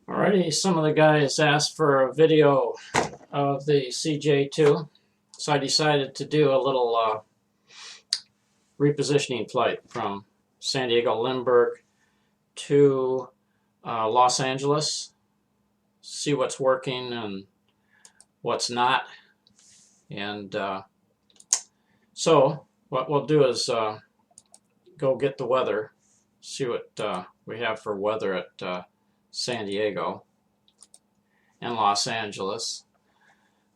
Alrighty, some of the guys asked for a video of the CJ2, so I decided to do a little repositioning flight from San Diego Lindbergh to Los Angeles, see what's working and what's not. And so what we'll do is go get the weather, see what we have for weather at San Diego and Los Angeles.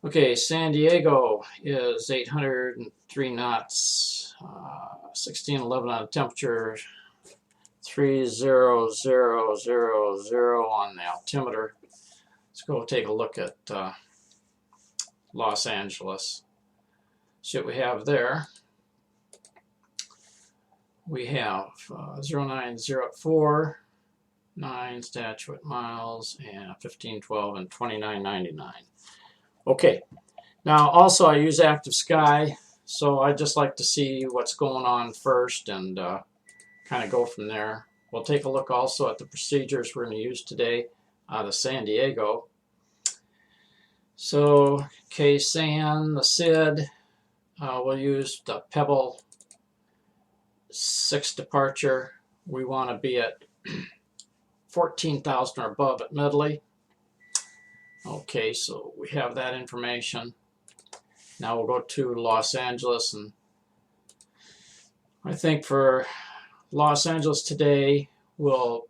Okay, San Diego is 803 knots, 1611 on the temperature, 30000 on the altimeter. Let's go take a look at Los Angeles. See what we have there. We have 0904, 9 statute miles, and 1512 and 2999. Okay, now also I use Active Sky, so I just like to see what's going on first and kind of go from there. We'll take a look also at the procedures we're going to use today out of San Diego. So KSAN, the SID, we'll use the Pebble 6 departure. We want to be at 14,000 or above at Medley. Okay, so we have that information. Now we'll go to Los Angeles, and I think for Los Angeles today we'll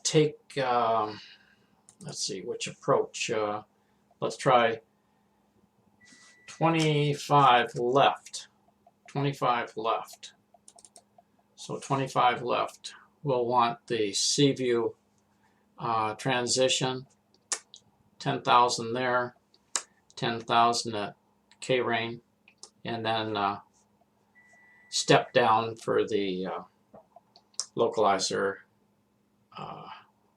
take, let's see which approach. Let's try 25 left. 25 left. So 25 left. We'll want the Seaview transition, 10,000 there, 10,000 at K-Rain, and then step down for the localizer,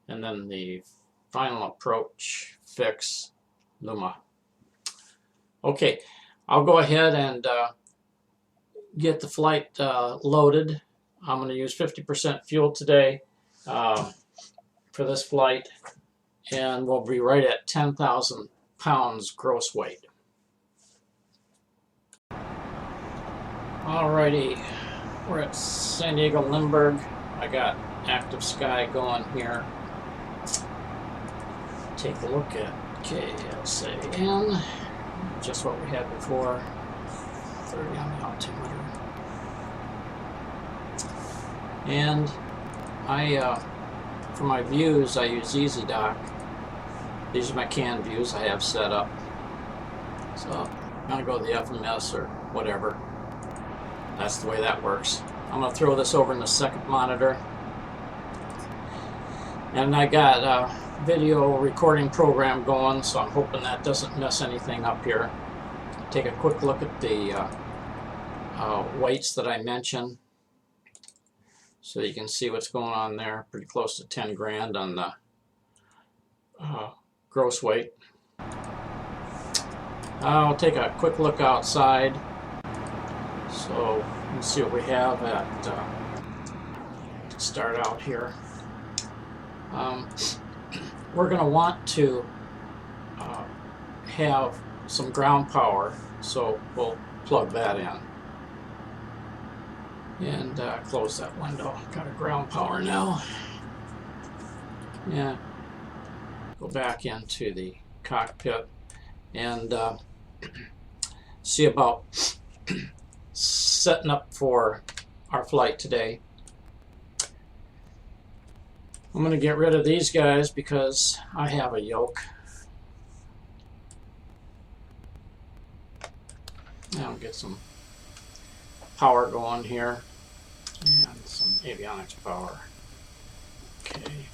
and then the final approach fix Luma. Okay, I'll go ahead and get the flight loaded. I'm going to use 50% fuel today for this flight, and we'll be right at 10,000 pounds gross weight. Alrighty, we're at San Diego Lindbergh. I got Active Sky going here. Take a look at KSAN, just what we had before, 30 on the altimeter. And for my views, I use EasyDock. These are my CAN views I have set up. So I'm going to go to the FMS or whatever. That's the way that works. I'm going to throw this over in the second monitor. And I got a video recording program going, so I'm hoping that doesn't mess anything up here. Take a quick look at the weights that I mentioned, so you can see what's going on there. Pretty close to 10 grand on the gross weight. I'll take a quick look outside, so you can see what we have at to start out here. We're going to want to have some ground power, so we'll plug that in. And close that window. Got a ground power now. Yeah. Go back into the cockpit and see about setting up for our flight today. I'm going to get rid of these guys because I have a yoke. I'll get some power going here and some avionics power. Okay.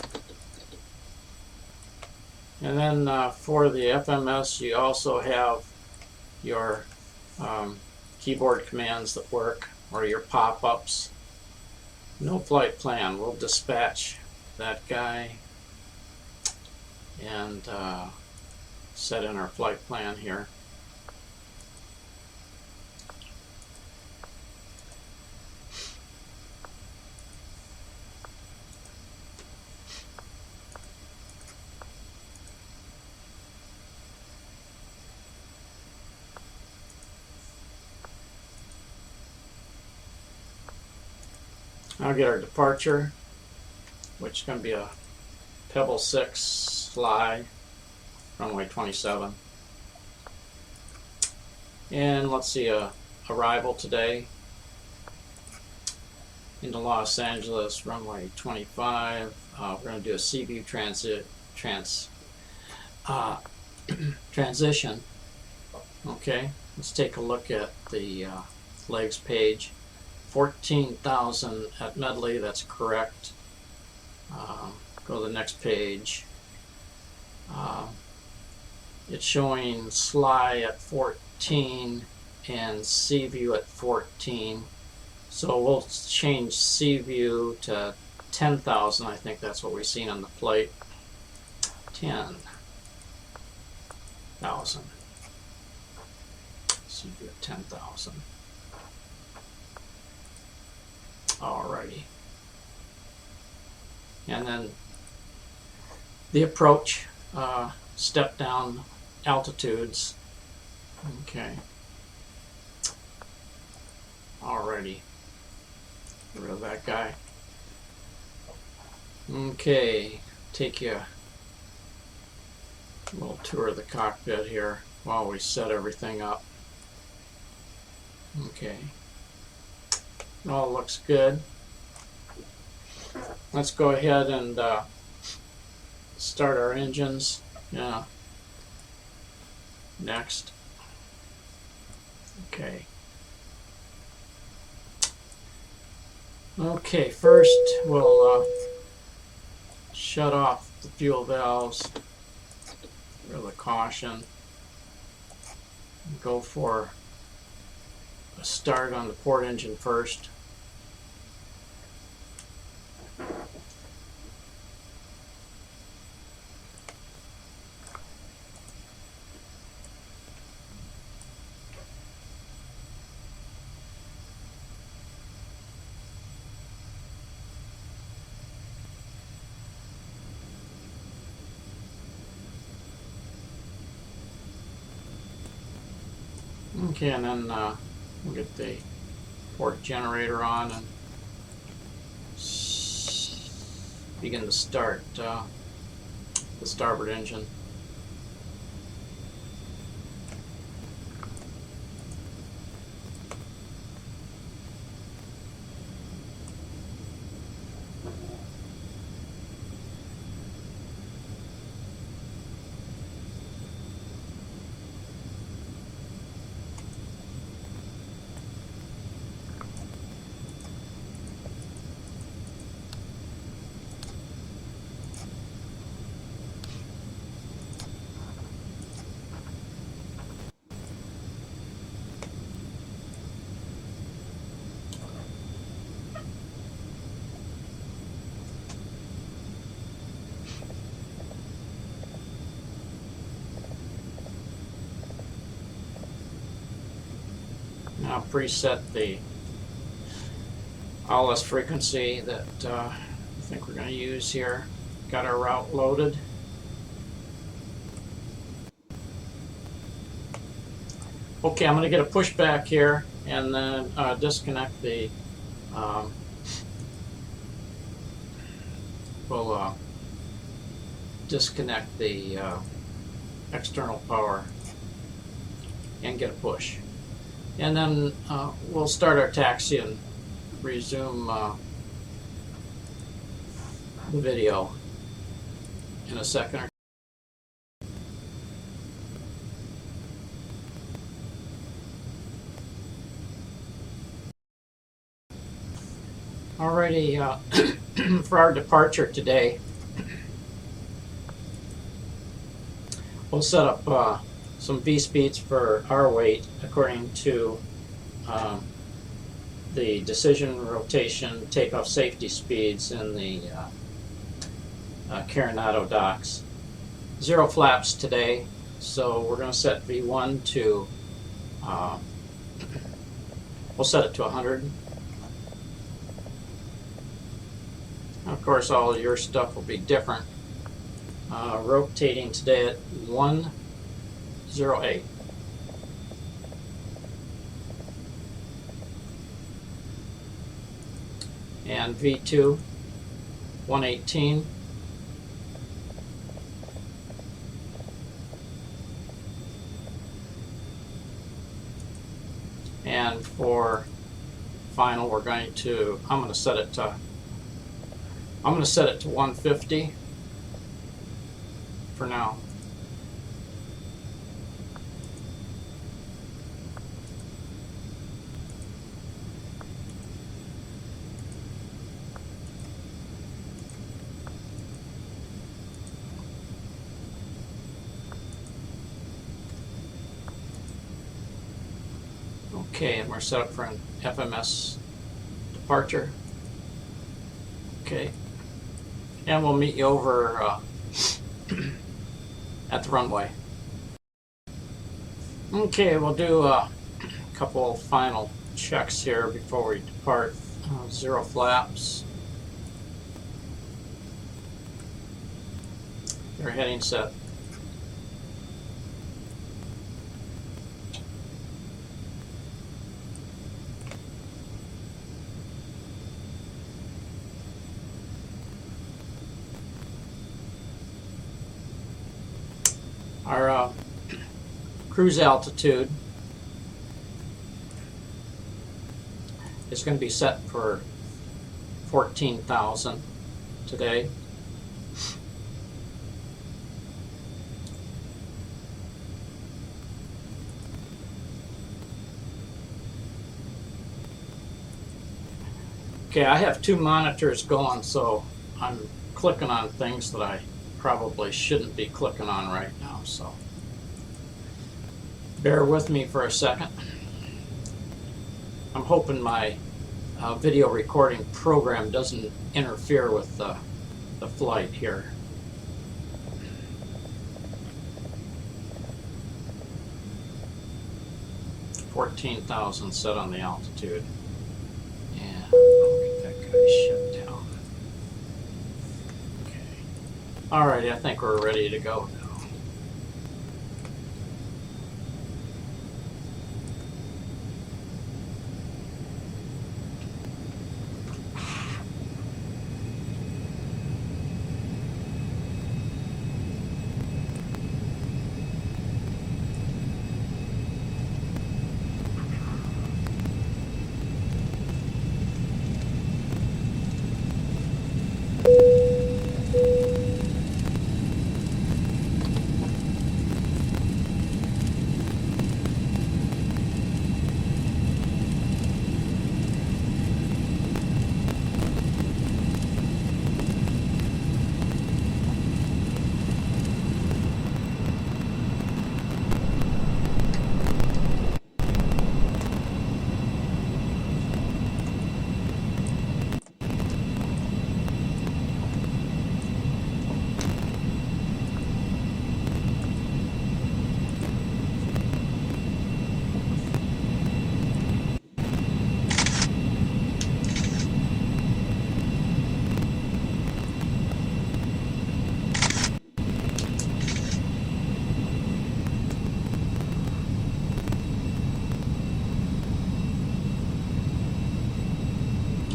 And then for the FMS, you also have your keyboard commands that work, or your pop-ups. No flight plan. We'll dispatch that guy and set in our flight plan here. I'll get our departure, which is going to be a Pebble 6 fly, runway 27. And let's see, arrival today into Los Angeles, runway 25. We're going to do a sea view transition. Okay, let's take a look at the legs page. 14,000 at Medley, that's correct. Go to the next page. It's showing Sly at 14 and Sea View at 14. So we'll change Sea View to 10,000. I think that's what we've seen on the plate. 10,000. Sea View at 10,000. Alrighty. And then the approach, step down altitudes. Okay. Alrighty. Get rid of that guy. Okay. Take you a little tour of the cockpit here while we set everything up. Okay. It all looks good. Let's go ahead and start our engines. Yeah. Next. Okay. Okay, first we'll shut off the fuel valves. Rid of the caution. Go for a start on the port engine first. Okay, and then we'll get the port generator on and begin to start the starboard engine. Now preset the ILS frequency that I think we're going to use here. Got our route loaded. Okay, I'm going to get a pushback here and then disconnect the we'll disconnect the external power and get a push. And then we'll start our taxi and resume the video in a second. Alrighty, for our departure today, we'll set up some V-speeds for our weight according to the decision, rotation, takeoff safety speeds in the Carenado docks. 0 flaps today, so we're going to set V1 to, we'll set it to 100. Of course, all of your stuff will be different. Rotating today at 108. and V2 118. And for final, we're going to, I'm going to set it to 150 for now. Okay, and we're set up for an FMS departure. Okay, and we'll meet you over at the runway. Okay, we'll do a couple final checks here before we depart. 0 flaps. Your heading set. Our cruise altitude is going to be set for 14,000 today. Okay, I have 2 monitors going, so I'm clicking on things that I probably shouldn't be clicking on right now, so bear with me for a second. I'm hoping my video recording program doesn't interfere with the flight here. $14,000 set on the altitude. And I'll get that guy shut down. Alrighty, I think we're ready to go now.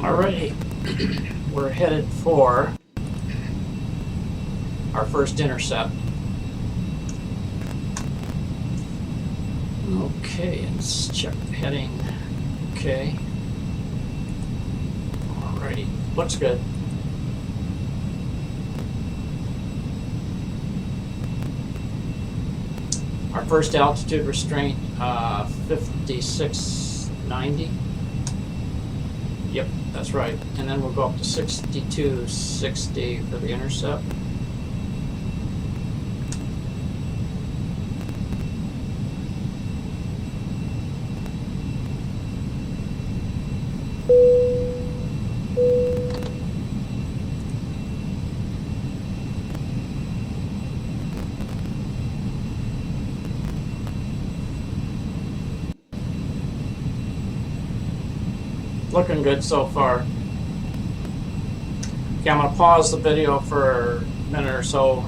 Alrighty, we're headed for our first intercept. Okay, let's check the heading. Okay. Alrighty, looks good. Our first altitude restraint, 5690. Yep, that's right. And then we'll go up to 6260 for the intercept. Looking good so far. Okay, I'm going to pause the video for a minute or so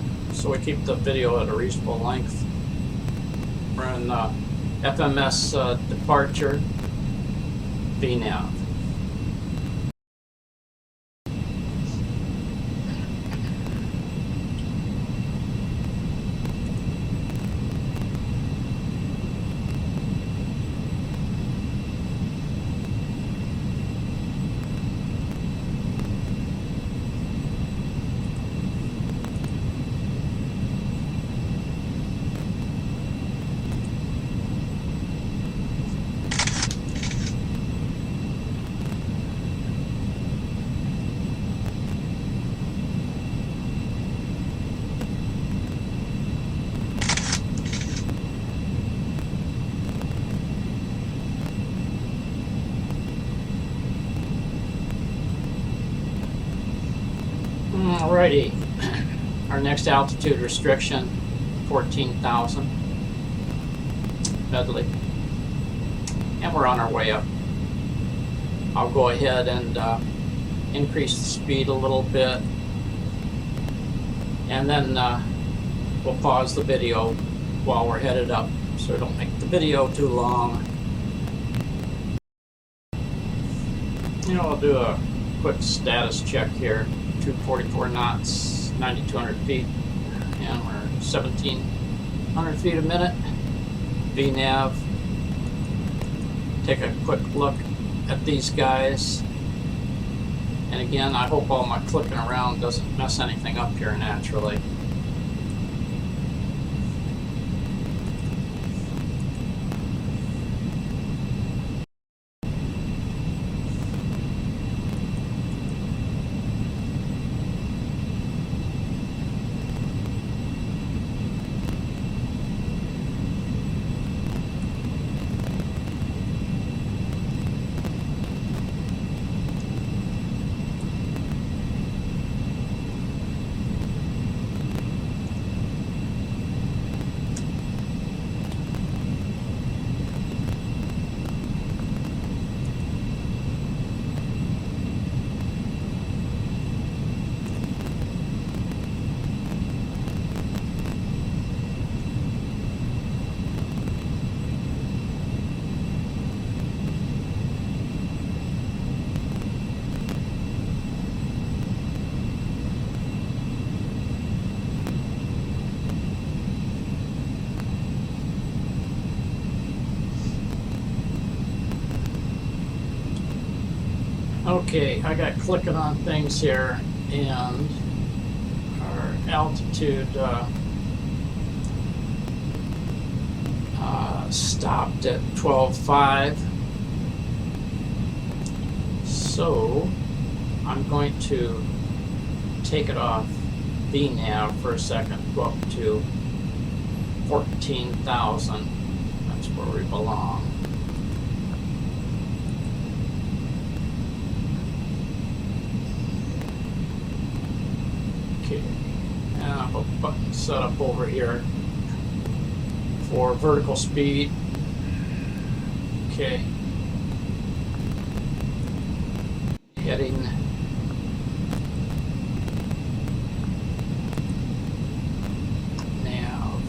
we keep the video at a reasonable length. We're in FMS departure VNAV. Alrighty, our next altitude restriction, 14,000, Bedley, and we're on our way up. I'll go ahead and increase the speed a little bit, and then we'll pause the video while we're headed up, so don't make the video too long. I'll do a quick status check here. 244 knots, 9,200 feet, and we're 1,700 feet a minute. VNav. Take a quick look at these guys. And again, I hope all my clicking around doesn't mess anything up here naturally. Okay, I got clicking on things here, and our altitude stopped at 12.5. So I'm going to take it off VNav for a second, go up to 14,000. That's where we belong. Okay, and I have a button set up over here for vertical speed. Okay, heading nav.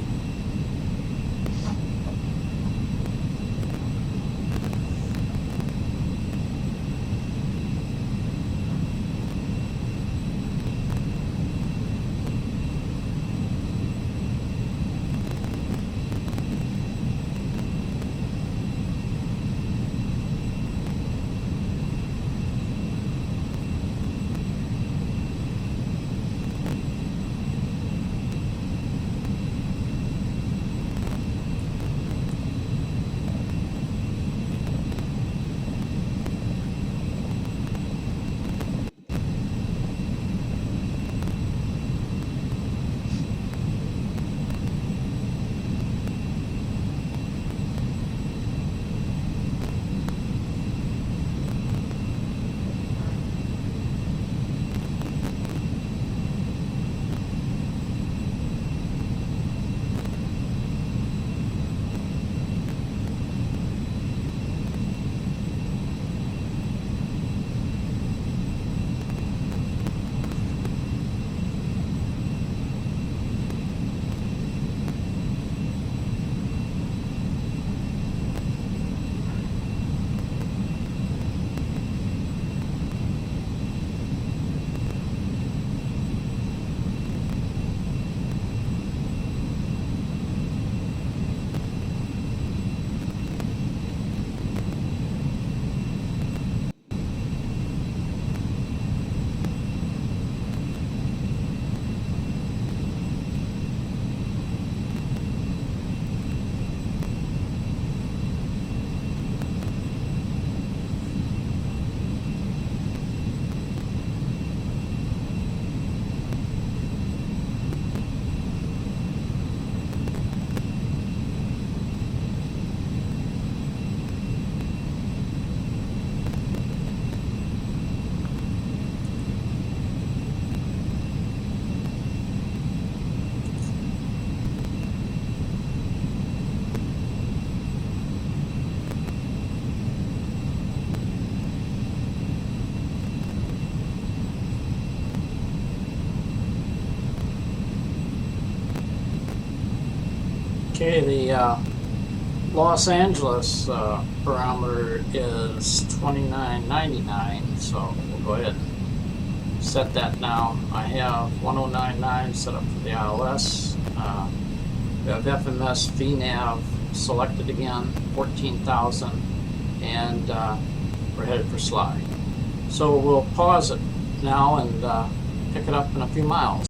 Okay, the Los Angeles parameter is 2999, so we'll go ahead and set that now. I have 1099 set up for the iOS. We have FMS VNav selected again, 14,000, and we're headed for slide. So we'll pause it now and pick it up in a few miles.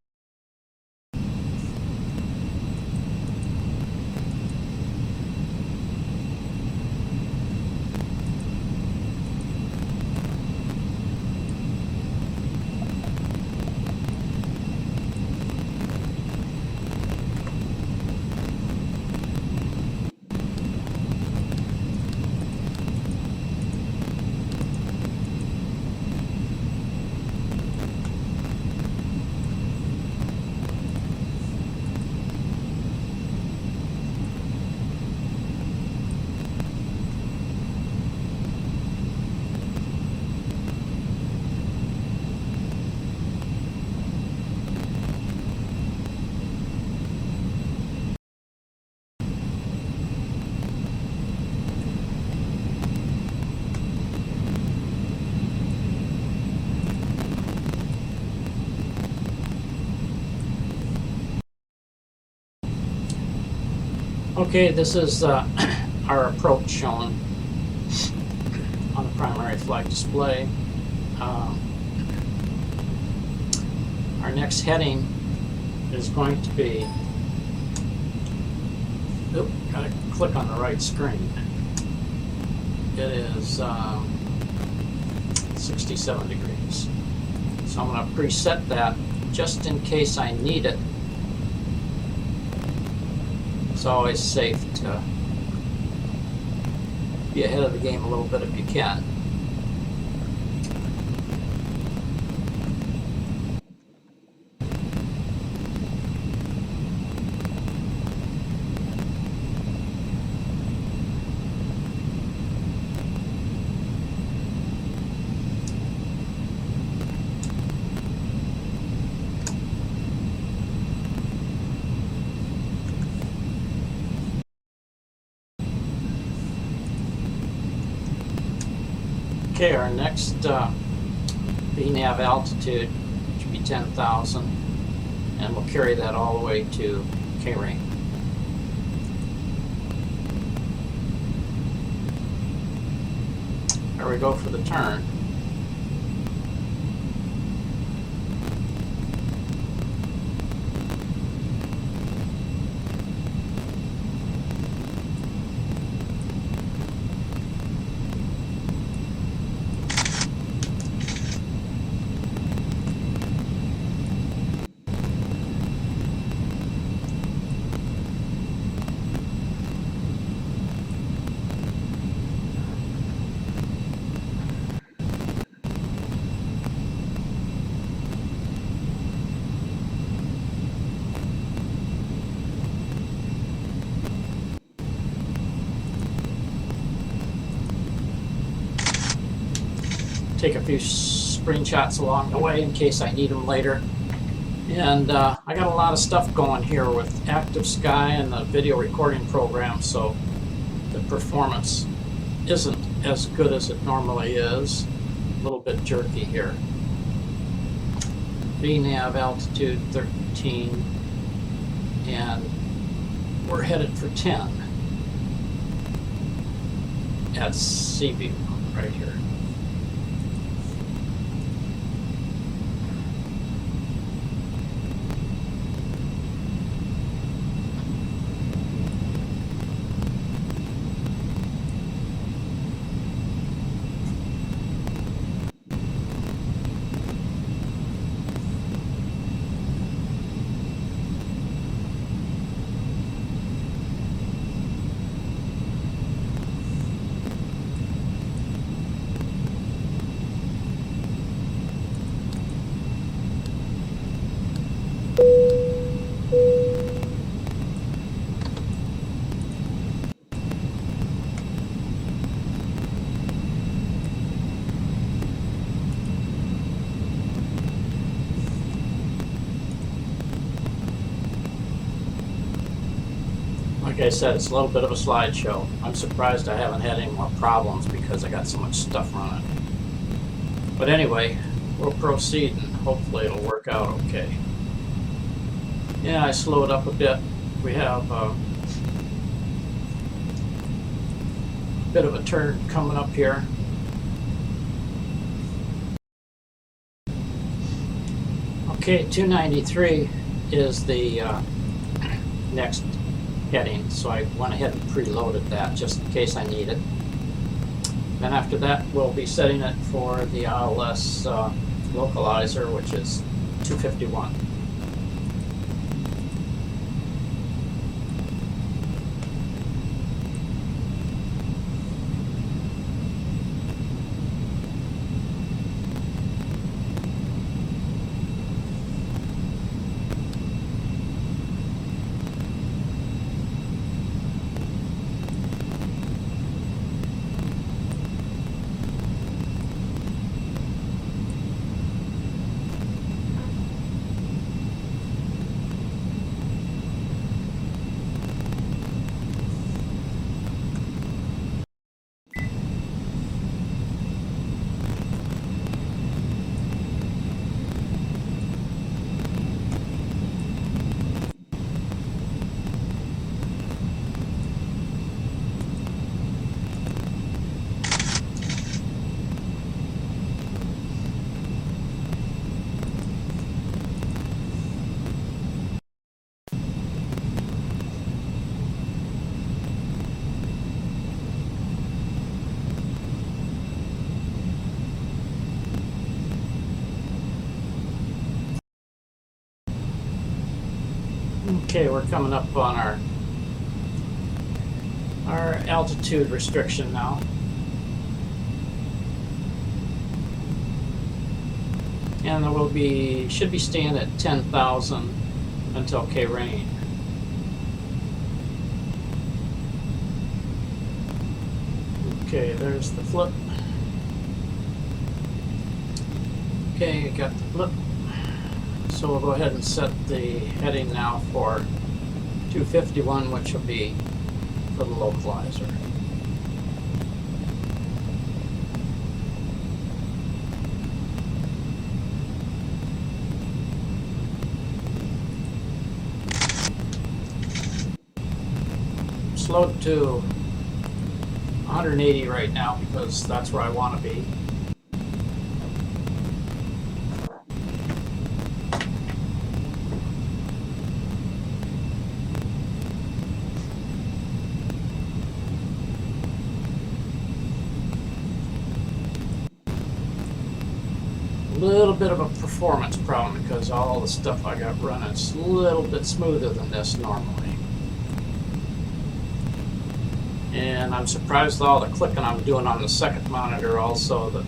Okay, this is our approach shown on the primary flight display. Our next heading is going to be, gotta click on the right screen. It is 67 degrees. So I'm going to preset that just in case I need it. It's always safe to be ahead of the game a little bit if you can. Okay, our next VNav altitude should be 10,000, and we'll carry that all the way to K-ring. There we go for the turn. Take a few screenshots along the way in case I need them later. And I got a lot of stuff going here with ActiveSky and the video recording program, so the performance isn't as good as it normally is. A little bit jerky here. VNav altitude 13, and we're headed for 10 at Seaview right here. Like I said, it's a little bit of a slideshow. I'm surprised I haven't had any more problems because I got so much stuff running. But anyway, we'll proceed and hopefully it'll work out okay. Yeah, I slowed up a bit. We have a bit of a turn coming up here. Okay, 293 is the next heading, so I went ahead and preloaded that just in case I need it. Then after that, we'll be setting it for the ILS localizer, which is 251. Okay, we're coming up on our altitude restriction now. And then we'll should be staying at 10,000 until K-rain. Okay, there's the flip. Okay, got the flip. So we'll go ahead and set the heading now for 251, which will be for the localizer. Slowed to 180 right now because that's where I want to be. A little bit of a performance problem because all the stuff I got running is a little bit smoother than this normally. And I'm surprised with all the clicking I'm doing on the second monitor also that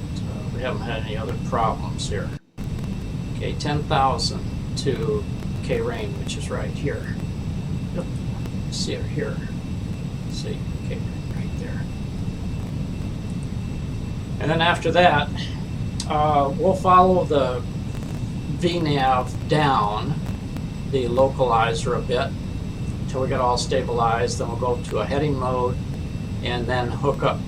we haven't had any other problems here. Okay, 10,000 to K-rain, which is right here. Yep. See it here. See, K-rain right there. And then after that, we'll follow the VNAV down the localizer a bit until we get all stabilized. Then we'll go to a heading mode and then hook up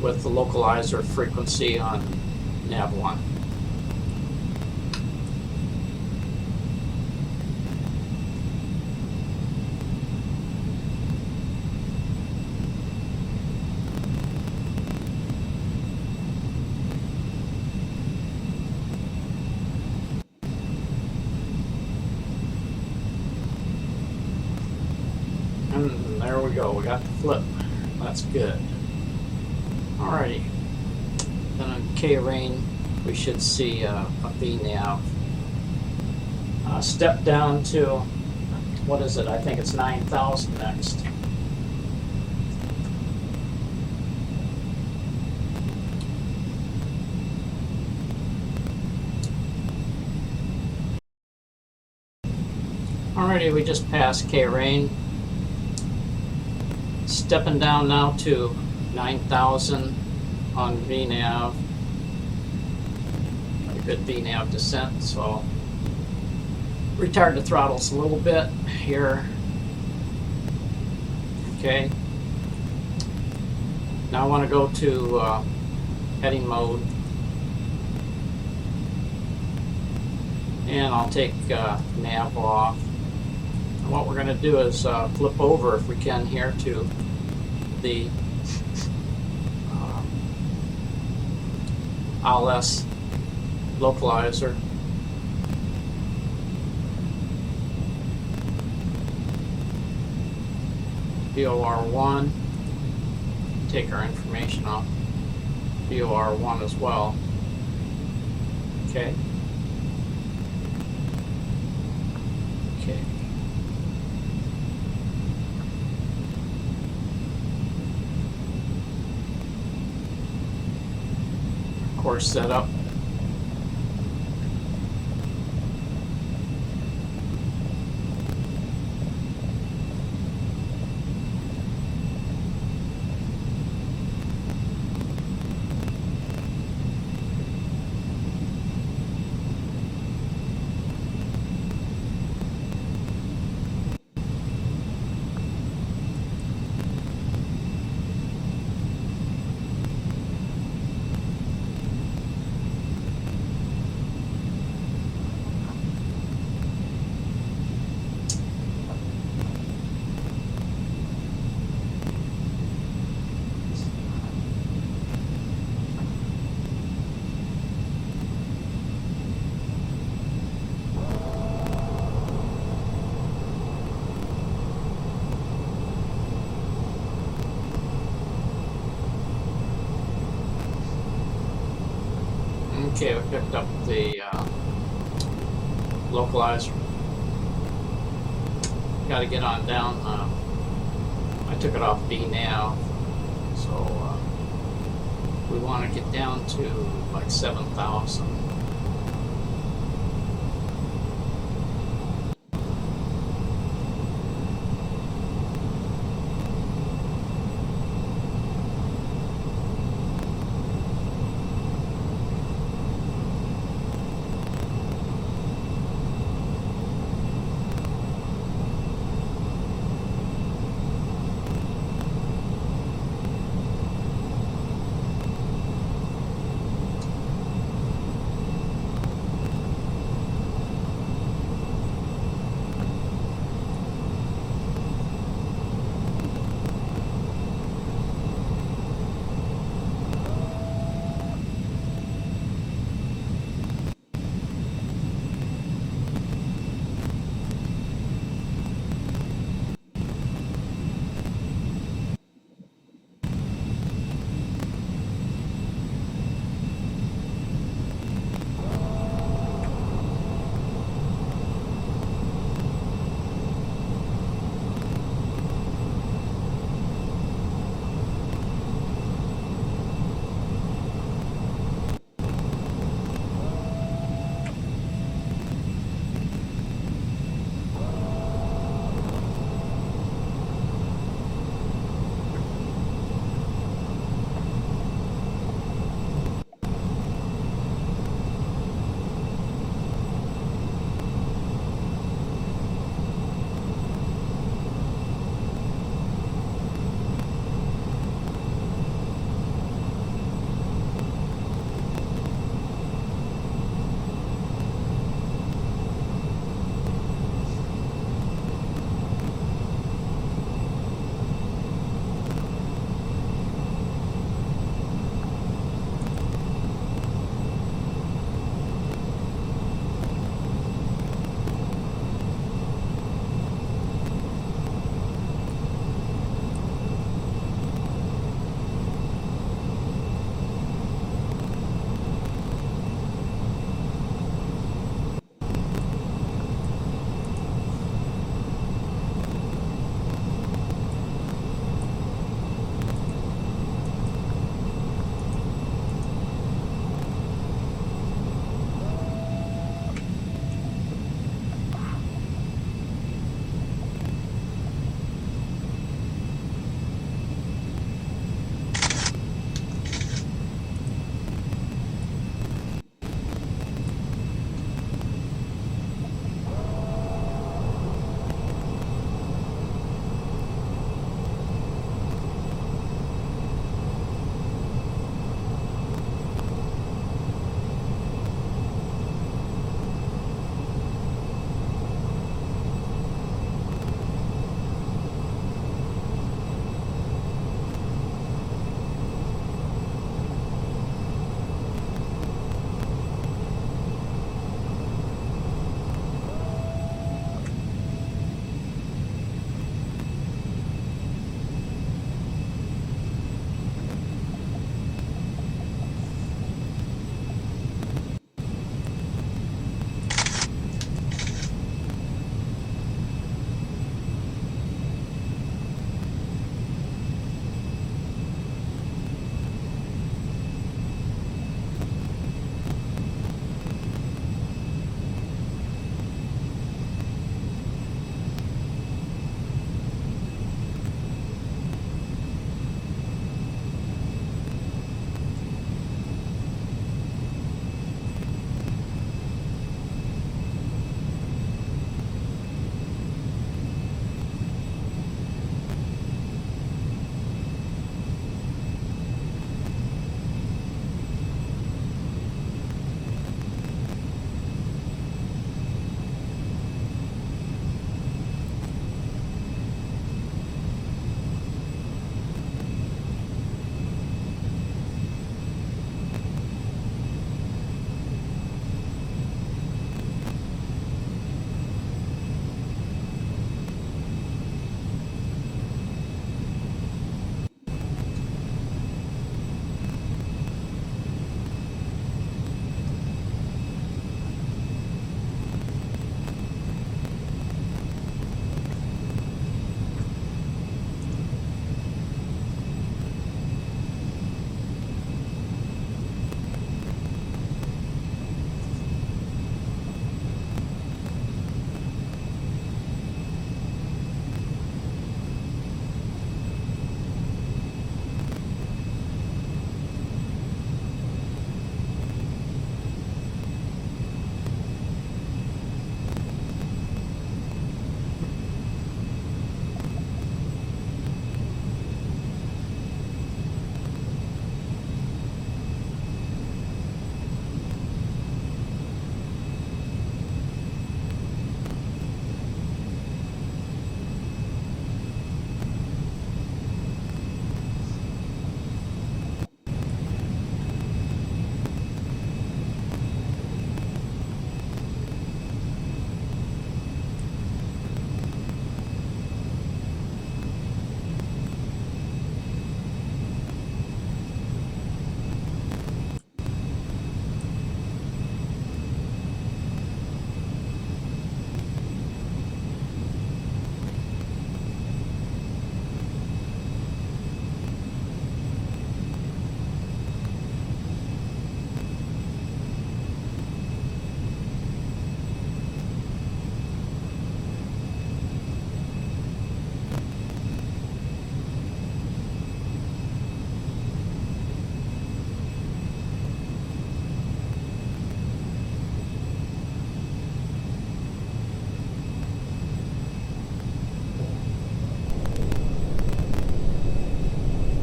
with the localizer frequency on nav 1. And there we go, we got the flip. That's good. Alrighty. Then on K-rain, we should see a VNAV. Step down to, what is it? I think it's 9,000 next. Alrighty, we just passed K-rain. Stepping down now to 9,000 on VNAV. A good VNAV descent, so retard the throttles a little bit here. Okay. Now I want to go to heading mode, and I'll take nav off. And what we're going to do is flip over, if we can, here to the ALS localizer. VOR1. Take our information off VOR1 as well. Okay. Okay. Course setup. Okay, we picked up the localizer. Got to get on down. I took it off B now, so we want to get down to like 7,000.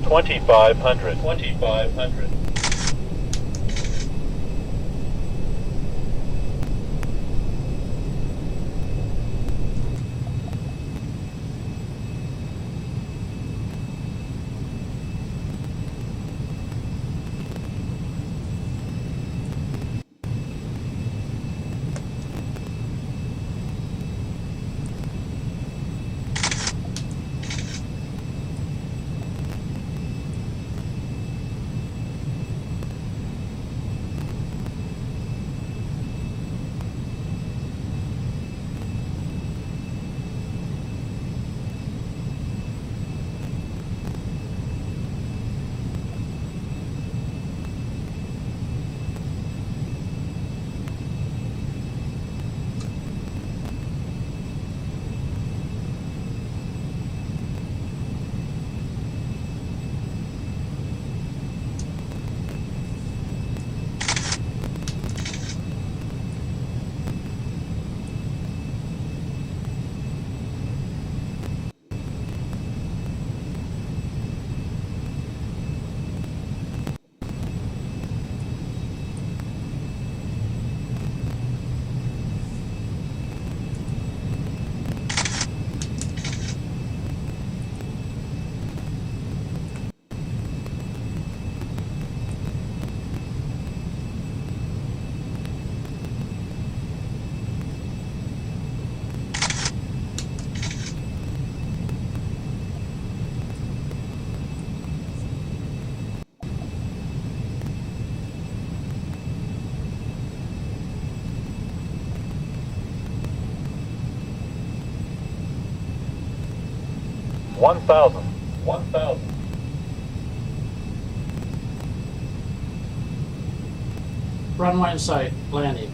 2500. 2500. One thousand. Runway in sight, landing.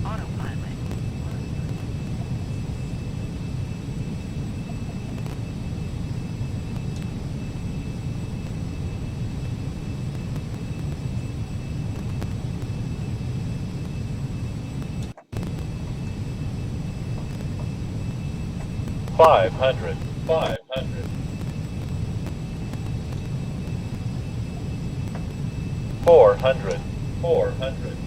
Autopilot. 500. 400.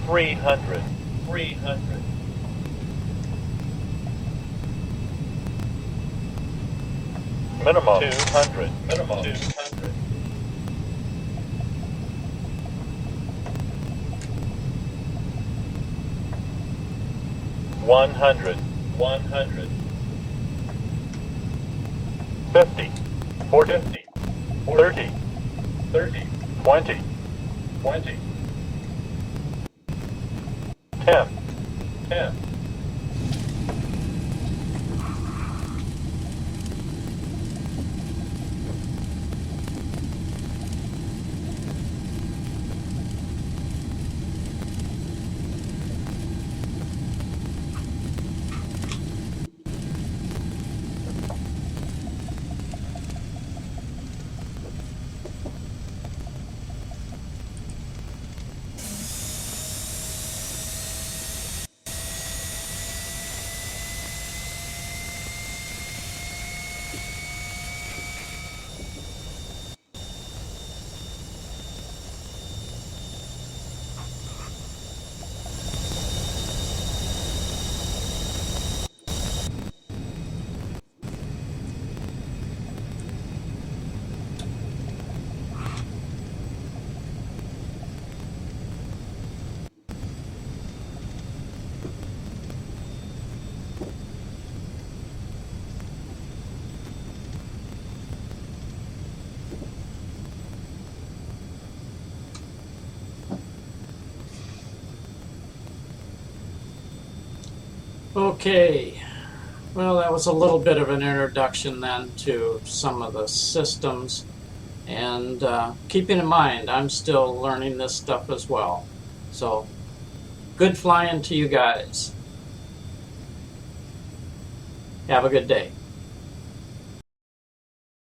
300. Minimum 200. 100. 50. 40. 30. 20. 10. Okay, well, that was a little bit of an introduction then to some of the systems And keeping in mind, I'm still learning this stuff as well. So good flying to you guys. Have a good day.